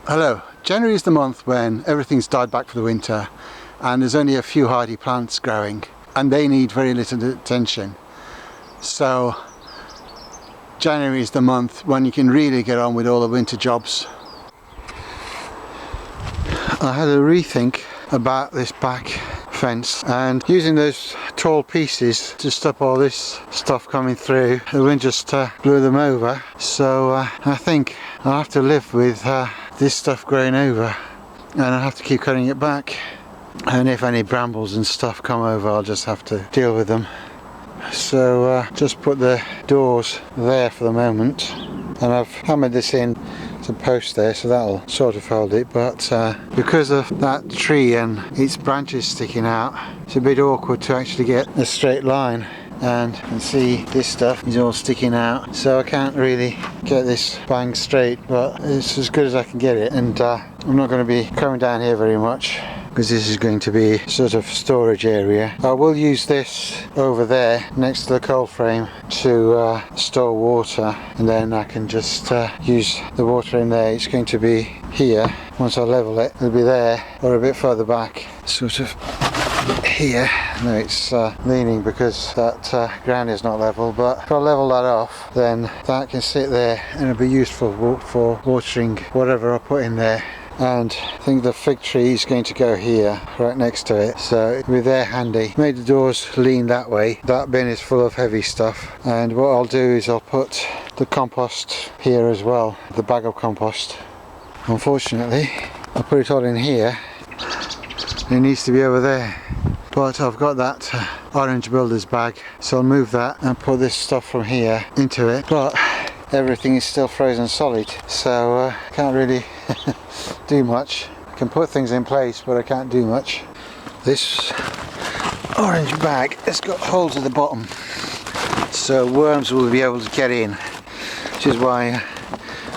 Hello. January is the month when everything's died back for the winter and there's only a few hardy plants growing and they need very little attention. So January is the month when you can really get on with all the winter jobs. I had a rethink about this back fence, and using those tall pieces to stop all this stuff coming through, the wind just blew them over. So I think I'll have to live with this stuff growing over, and I'll have to keep cutting it back, and if any brambles and stuff come over I'll just have to deal with them. So just put the doors there for the moment, and I've hammered this in to post there, so that'll sort of hold it, but because of that tree and its branches sticking out, it's a bit awkward to actually get a straight line, and you can see this stuff is all sticking out, so I can't really get this bang straight, but it's as good as I can get it. And I'm not going to be coming down here very much because this is going to be sort of storage area. I will use this over there next to the coal frame to store water, and then I can just use the water in there. It's going to be here. Once I level it, it'll be there, or a bit further back, sort of here. No, it's leaning because that ground is not level, but if I level that off, then that can sit there and it'll be useful for watering whatever I put in there. And I think the fig tree is going to go here, right next to it, so it'll be there handy. Made the doors lean that way. That bin is full of heavy stuff, and what I'll do is I'll put the compost here as well, the bag of compost. Unfortunately, I'll put it all in here. It needs to be over there, but I've got that orange builder's bag, so I'll move that and put this stuff from here into it. But everything is still frozen solid, so can't really do much. I can put things in place, but I can't do much. This orange bag has got holes at the bottom, so worms will be able to get in, which is why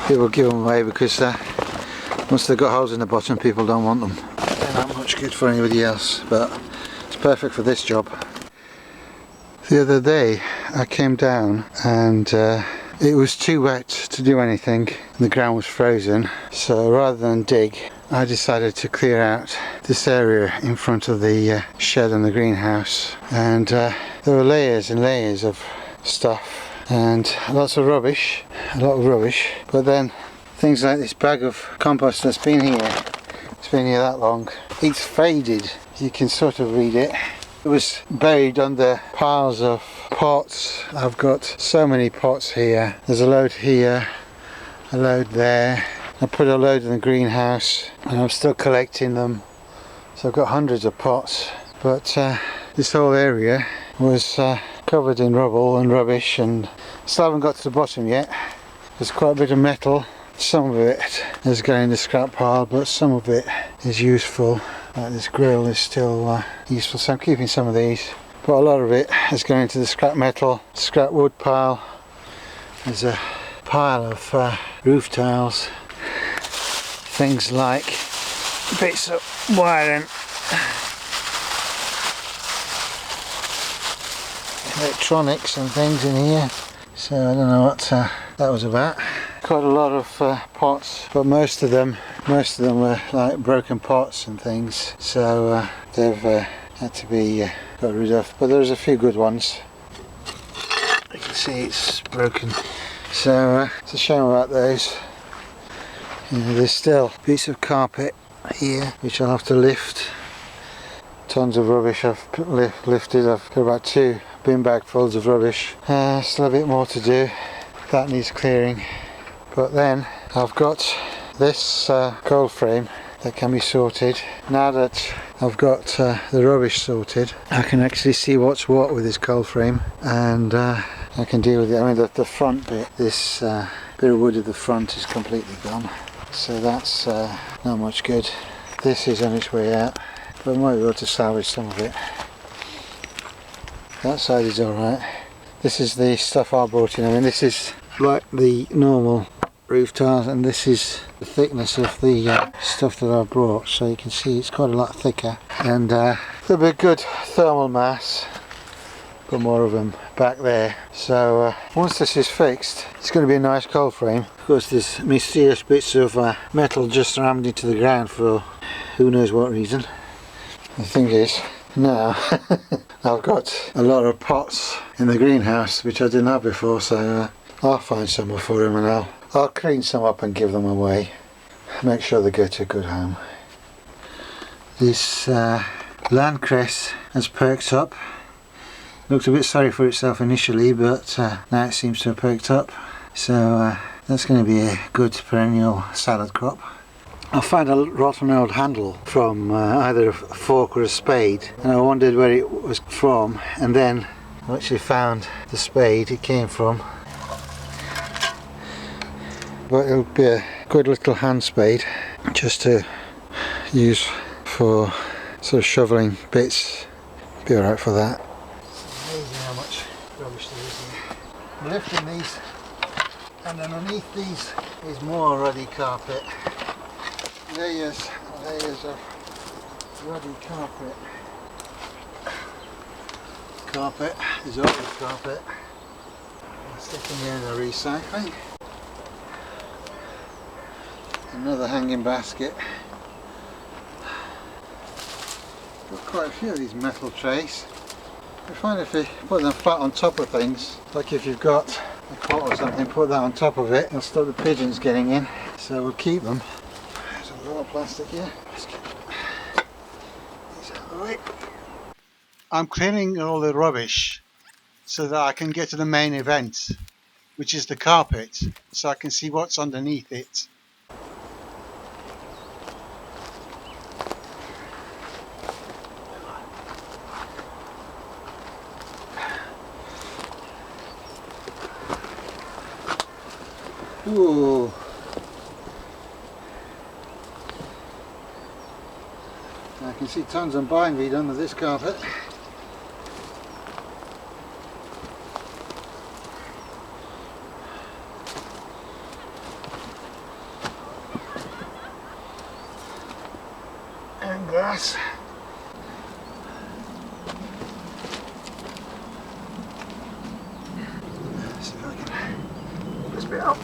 people give them away, because once they've got holes in the bottom, people don't want them. They're not much good for anybody else, but it's perfect for this job. The other day I came down and it was too wet to do anything. The ground was frozen, so rather than dig, I decided to clear out this area in front of the shed and the greenhouse, and there were layers and layers of stuff and lots of rubbish, a lot of rubbish, but then things like this bag of compost that's been here, it's been here that long, it's faded. You can sort of read it. It was buried under piles of pots. I've got so many pots here. There's a load here, a load there. I put a load in the greenhouse and I'm still collecting them. So I've got hundreds of pots. But this whole area was covered in rubble and rubbish, and still haven't got to the bottom yet. There's quite a bit of metal. Some of it is going in the scrap pile, but some of it is useful. Like this grill is still useful, so I'm keeping some of these, but a lot of it is going into the scrap metal, scrap wood pile. There's a pile of roof tiles, things like bits of wiring, electronics and things in here, so I don't know what that was about. Quite a lot of pots, but most of them were like broken pots and things, so they've had to be got rid of. But there's a few good ones. You can see it's broken, so it's a shame about those. There's still a piece of carpet here which I'll have to lift. Tons of rubbish I've lifted. I've got about 2 bin bagfuls of rubbish. Still a bit more to do. That needs clearing. But then I've got this coal frame that can be sorted. Now that I've got the rubbish sorted, I can actually see what's what with this coal frame, and I can deal with it. I mean, the front bit, this bit of wood at the front is completely gone, so that's not much good. This is on its way out, but I might be able to salvage some of it. That side is alright. This is the stuff I brought in. I mean, this is like the normal roof tiles, and this is the thickness of the stuff that I brought, so you can see it's quite a lot thicker, and there'll be a good thermal mass put more of them back there. So once this is fixed, it's going to be a nice cold frame. Of course, there's mysterious bits of metal just rammed into the ground for who knows what reason. The thing is, now I've got a lot of pots in the greenhouse which I didn't have before, so I'll find some more for them, and I'll clean some up and give them away. Make sure they go to a good home. This landcress has perked up. Looked a bit sorry for itself initially, but now it seems to have perked up. So that's going to be a good perennial salad crop. I found a rotten old handle from either a fork or a spade, and I wondered where it was from, and then I actually found the spade it came from. But it'll be a good little hand spade just to use for sort of shoveling bits. Be alright for that. It's amazing how much rubbish there is here. I'm lifting these, and underneath these is more ruddy carpet. Layers and layers of ruddy carpet. Carpet is old carpet. Sticking here in the recycling. Another hanging basket. Got quite a few of these metal trays. I find if you put them flat on top of things, like if you've got a pot or something, put that on top of it, it'll stop the pigeons getting in. So we'll keep them. There's a lot of plastic here. Let's get these out of the way. I'm cleaning all the rubbish so that I can get to the main event, which is the carpet, so I can see what's underneath it. Ooh. I can see tons of bindweed under this carpet. And grass. Let's see if I can pull this bit up.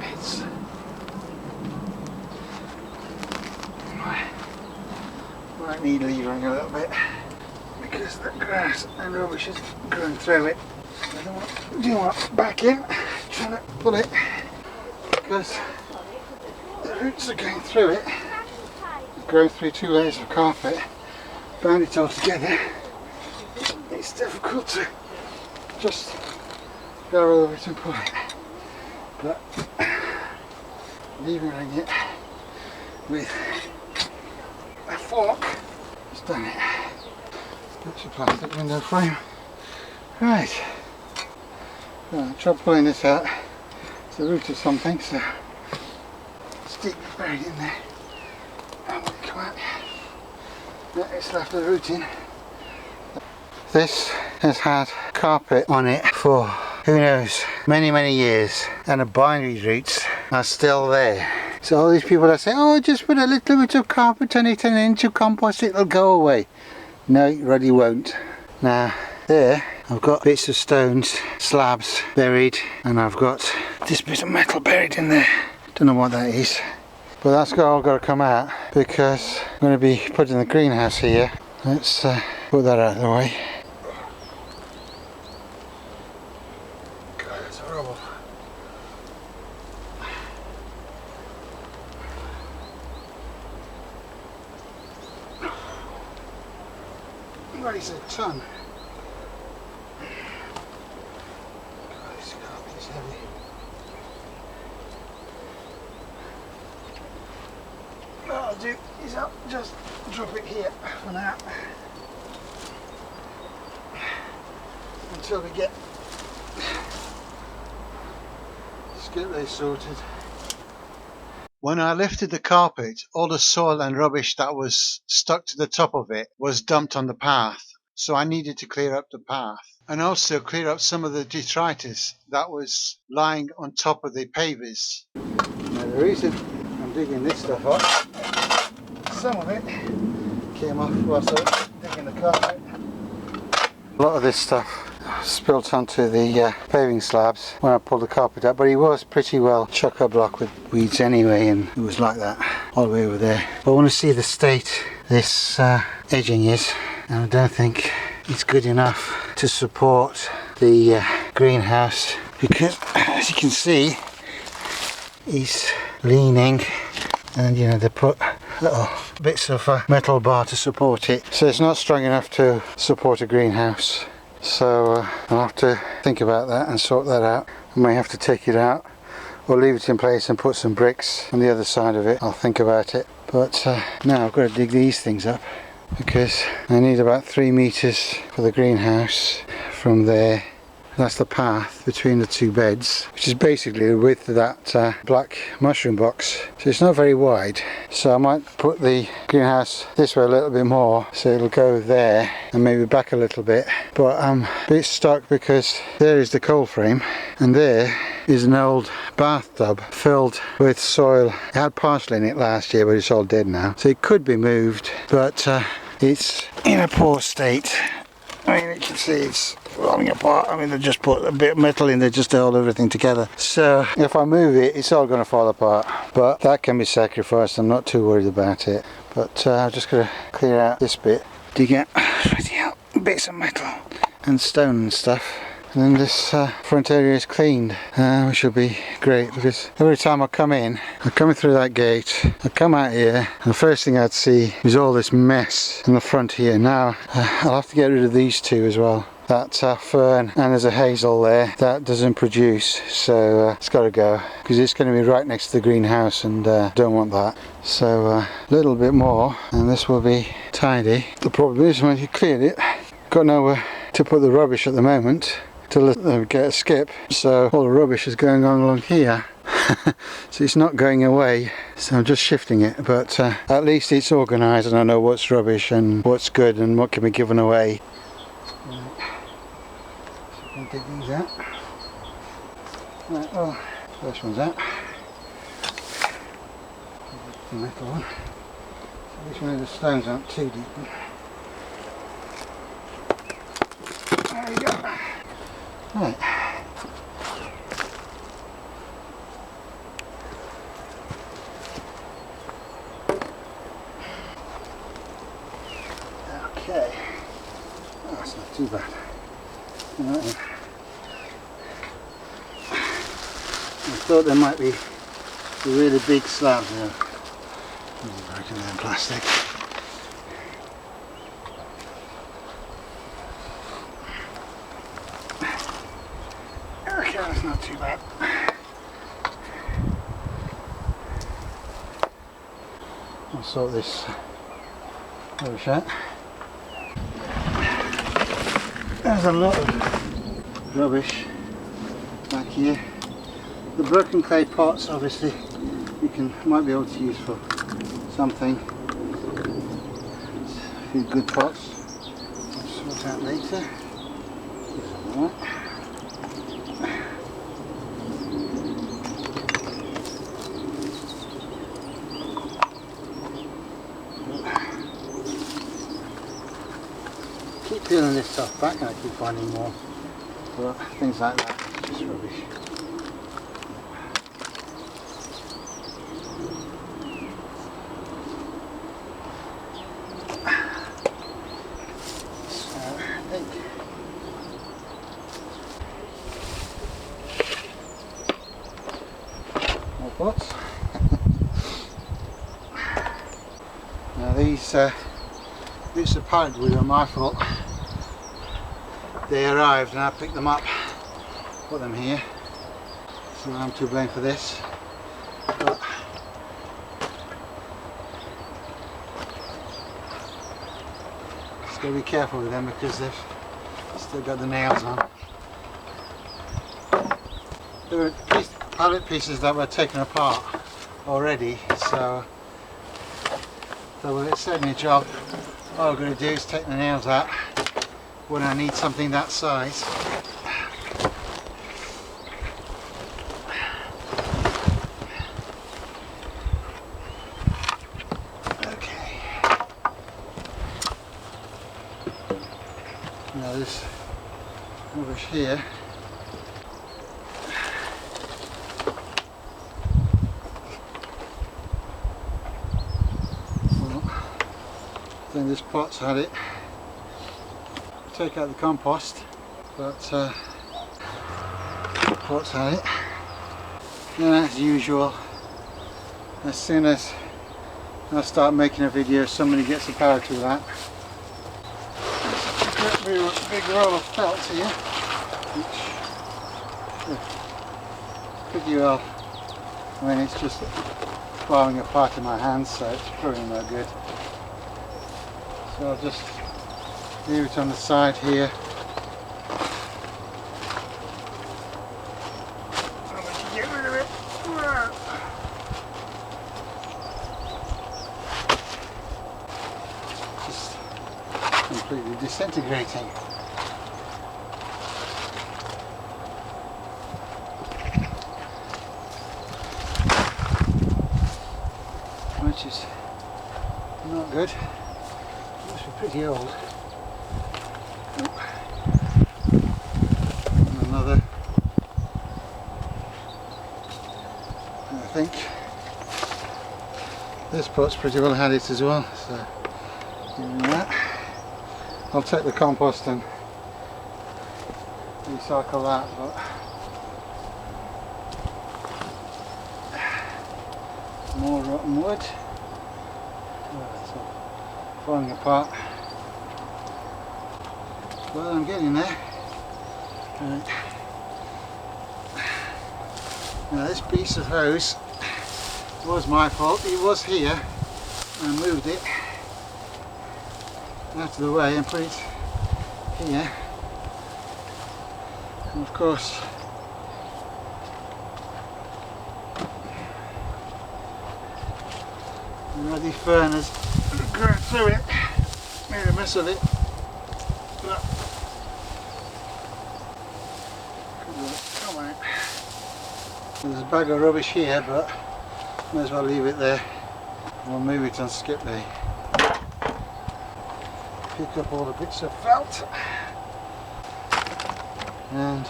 It's might need levering a little bit because the grass and rubbish is going through it. I don't want to back in trying to pull it because the roots are going through it. Going through 2 layers of carpet, bound it all together. It's difficult to just go over it and pull it, but levering it with a fork has done it. That's a plastic window frame. Right, I'll try pulling this out. It's the root of something, so it's deeply buried in there. It's left the root in. This has had carpet on it for who knows, many years, and the bindweed roots are still there. So all these people that say, oh, just put a little bit of carpet on it and into compost, it'll go away. No, it really won't. Now there I've got bits of stones, slabs buried, and I've got this bit of metal buried in there. Don't know what that is. But that's all got to come out because I'm going to be putting the greenhouse here. Let's put that out of the way. God, that's horrible. What is a ton? God, this carpet is heavy. What I'll do is I'll just drop it here for now until we get this sorted. When I lifted the carpet, all the soil and rubbish that was stuck to the top of it was dumped on the path, so I needed to clear up the path and also clear up some of the detritus that was lying on top of the pavers. Now the reason I'm digging this stuff up, some of it came off whilst I was digging the carpet. A lot of this stuff spilt onto the paving slabs when I pulled the carpet up, but it was pretty well chock-a-block with weeds anyway, and it was like that all the way over there. But I want to see the state this edging is, and I don't think it's good enough to support the greenhouse, because as you can see he's leaning, and you know they put little bits of metal bar to support it, so it's not strong enough to support a greenhouse. So I'll have to think about that and sort that out. I may have to take it out or leave it in place and put some bricks on the other side of it. I'll think about it. But now I've got to dig these things up, because I need about 3 meters for the greenhouse from there. That's the path between the two beds, which is basically the width of that black mushroom box. So it's not very wide. So I might put the greenhouse this way a little bit more, so it'll go there and maybe back a little bit. But I'm a bit stuck because there is the coal frame, and there is an old bathtub filled with soil. It had parsley in it last year, but it's all dead now. So it could be moved, but it's in a poor state. I mean, you can see it's falling apart. I mean, they just put a bit of metal in there just to hold everything together. So if I move it, it's all going to fall apart. But that can be sacrificed. I'm not too worried about it. But I've just got to clear out this bit, dig out bits of metal and stone and stuff. And then this front area is cleaned, which will be great, because every time I come in, I come through that gate, I come out here, and the first thing I'd see is all this mess in the front here. Now I'll have to get rid of these two as well. That fern, and there's a hazel there that doesn't produce, so it's got to go, because it's going to be right next to the greenhouse, and don't want that. So a little bit more and this will be tidy. The problem is, when you cleared it, got nowhere to put the rubbish at the moment to get a skip, so all the rubbish is going on along here. So it's not going away, so I'm just shifting it, but at least it's organised and I know what's rubbish and what's good and what can be given away. Right. So I'm dig these out. Right, oh, first one's out. The metal one. At least one of the stones aren't too deep. There we go. Right. Okay. Oh, that's not too bad. Right. I thought there might be a really big slab there. Broken in plastic. Okay, that's not too bad. I'll sort this rubbish out. There's a lot of rubbish back here. The broken clay pots, obviously, might be able to use for something. A few good pots. I'll sort out later. Keep peeling this stuff back and I keep finding more, but things like that, it's just rubbish. More pots. Now these bits of plywood are my fault. They arrived and I picked them up, put them here, so I'm to blame for this. But just got to be careful with them because they've still got the nails on. There were pallet pieces that were taken apart already, so it saved me a job. All I'm going to do is take the nails out when I need something that size. Okay. Now this here. Well, I think this pot's had it. Take out the compost, but the pot's had it. And as usual, as soon as I start making a video, somebody gets a power tool out. There's a big roll of felt here, which pretty well, I mean, it's just falling apart in my hands, so it's probably no good. So I'll just leave it on the side here. Get rid of it. Just completely disintegrating. Which is not good. Must be pretty old. And another. I think this pot's pretty well had it as well. So give me that. I'll take the compost and recycle that, but more rotten wood. Oh, it's all falling apart. Well, I'm getting there. Right. Now this piece of hose was my fault. It was here. I moved it out of the way and put it here. And of course the ruddy fern has grown through it, made a mess of it. But come on. There's a bag of rubbish here, but may as well leave it there. We'll move it on skip day. Pick up all the bits of felt and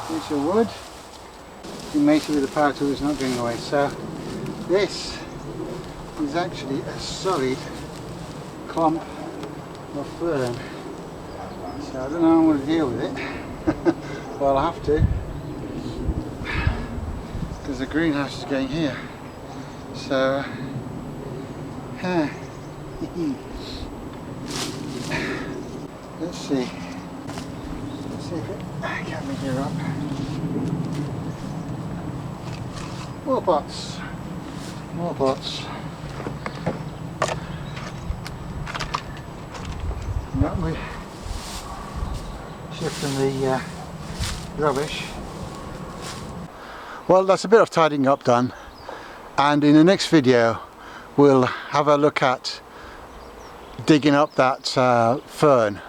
piece of wood. You mate it with the power tool, it's not going away. So this is actually a solid clump of fern. So I don't know how I'm going to deal with it. Well, I'll have to, because the greenhouse is going here. So let's see if it can be here up. More pots. More pots. Now we're shifting the rubbish. Well, that's a bit of tidying up done, and in the next video we'll have a look at digging up that fern